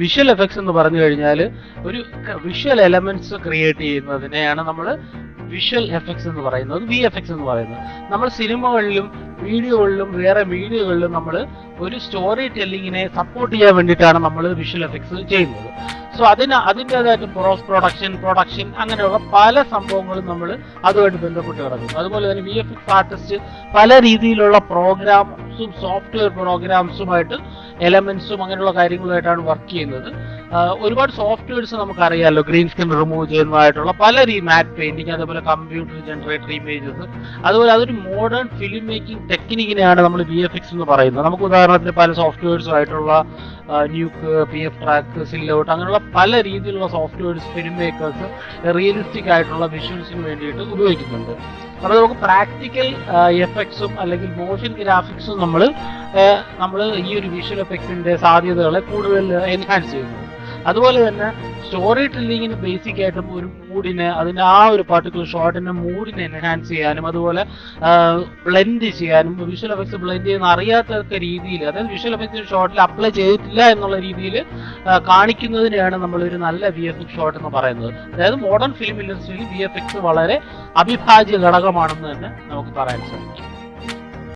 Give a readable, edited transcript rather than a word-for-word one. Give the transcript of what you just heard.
Visual effects എന്ന് പറഞ്ഞു കഴിഞ്ഞാൽ ഒരു വിഷ്വൽ എലമെന്റ്സ് ക്രിയേറ്റ് ചെയ്യുന്നതിനെയാണ് നമ്മൾ വിഷ്വൽ എഫക്ട്സ് എന്ന് പറയുന്നത്, VFX എന്ന് പറയുന്നത്. നമ്മൾ സിനിമകളിലും വീഡിയോകളിലും വേറെ മീഡിയകളിലും നമ്മൾ ഒരു സ്റ്റോറി ടെല്ലിങ്ങിനെ സപ്പോർട്ട് ചെയ്യാൻ വേണ്ടിയിട്ടാണ് നമ്മൾ വിഷ്വൽ എഫക്ട്സ് ചെയ്യുന്നത്. സോ അതിൻ്റെതായിട്ട് പ്രൊഡക്ഷൻ അങ്ങനെയുള്ള പല സംഭവങ്ങളും നമ്മൾ അതുമായിട്ട് ബന്ധപ്പെട്ട് കിടക്കുന്നു. അതുപോലെ തന്നെ VFX ആർട്ടിസ്റ്റ് പല രീതിയിലുള്ള പ്രോഗ്രാംസും സോഫ്റ്റ്വെയർ പ്രോഗ്രാംസുമായിട്ട് എലമെന്റ്സും അങ്ങനെയുള്ള കാര്യങ്ങളുമായിട്ടാണ് വർക്ക് ചെയ്യുന്നത്. ഒരുപാട് സോഫ്റ്റ്വെയർസ് നമുക്കറിയാമല്ലോ, ഗ്രീൻ സ്ക്രീൻ റിമൂവ് ചെയ്യുന്നതായിട്ടുള്ള പല മാറ്റ് പെയിന്റിങ്, അതുപോലെ കമ്പ്യൂട്ടർ ജനറേറ്റഡ് ഇമേജസ്, അതുപോലെ അതൊരു മോഡേൺ ഫിലിം മേക്കിംഗ് ടെക്നിക്കിനെയാണ് നമ്മൾ VFX എന്ന് പറയുന്നത്. നമുക്ക് ഉദാഹരണത്തിന് പല സോഫ്റ്റ്വെയർസുമായിട്ടുള്ള ന്യൂക്ക്, PF ട്രാക്ക്, സില്ലൗട്ട് അങ്ങനെയുള്ള പല രീതിയിലുള്ള സോഫ്റ്റ്വെയർസ് ഫിലിം മേക്കേഴ്സ് റിയലിസ്റ്റിക് ആയിട്ടുള്ള വിഷ്വൽസിന് വേണ്ടിയിട്ട് ഉപയോഗിക്കുന്നുണ്ട്. അപ്പോൾ നമുക്ക് പ്രാക്ടിക്കൽ എഫക്ട്സും അല്ലെങ്കിൽ മോഷൻ ഗ്രാഫിക്സും നമ്മൾ ഈ ഒരു വിഷ്വൽ എഫക്ട്സിന്റെ സാധ്യതകളെ കൂടുതൽ എൻഹാൻസ് ചെയ്യുന്നു. അതുപോലെ തന്നെ സ്റ്റോറി ടെല്ലിങ്ങിന് ബേസിക് ആയിട്ടും ഒരു മൂഡിനെ, അതിൻ്റെ ആ ഒരു പർട്ടിക്കുലർ ഷോട്ടിന്റെ മൂഡിനെ എൻഹാൻസ് ചെയ്യാനും അതുപോലെ ബ്ലെൻഡ് ചെയ്യാനും, വിഷ്വൽ എഫക്ട്സ് ബ്ലെൻഡ് ചെയ്യുന്ന അറിയാത്ത രീതിയിൽ, അതായത് വിഷ്വൽ എഫക്ട്സ് ഷോട്ടിൽ അപ്ലൈ ചെയ്തിട്ടില്ല എന്നുള്ള രീതിയിൽ കാണിക്കുന്നതിനെയാണ് നമ്മളൊരു നല്ല VFX ഷോട്ട് എന്ന് പറയുന്നത്. അതായത് മോഡേൺ ഫിലിം ഇൻഡസ്ട്രിയിൽ VFX വളരെ അവിഭാജ്യ ഘടകമാണെന്ന് തന്നെ നമുക്ക് പറയാൻ സാധിക്കും.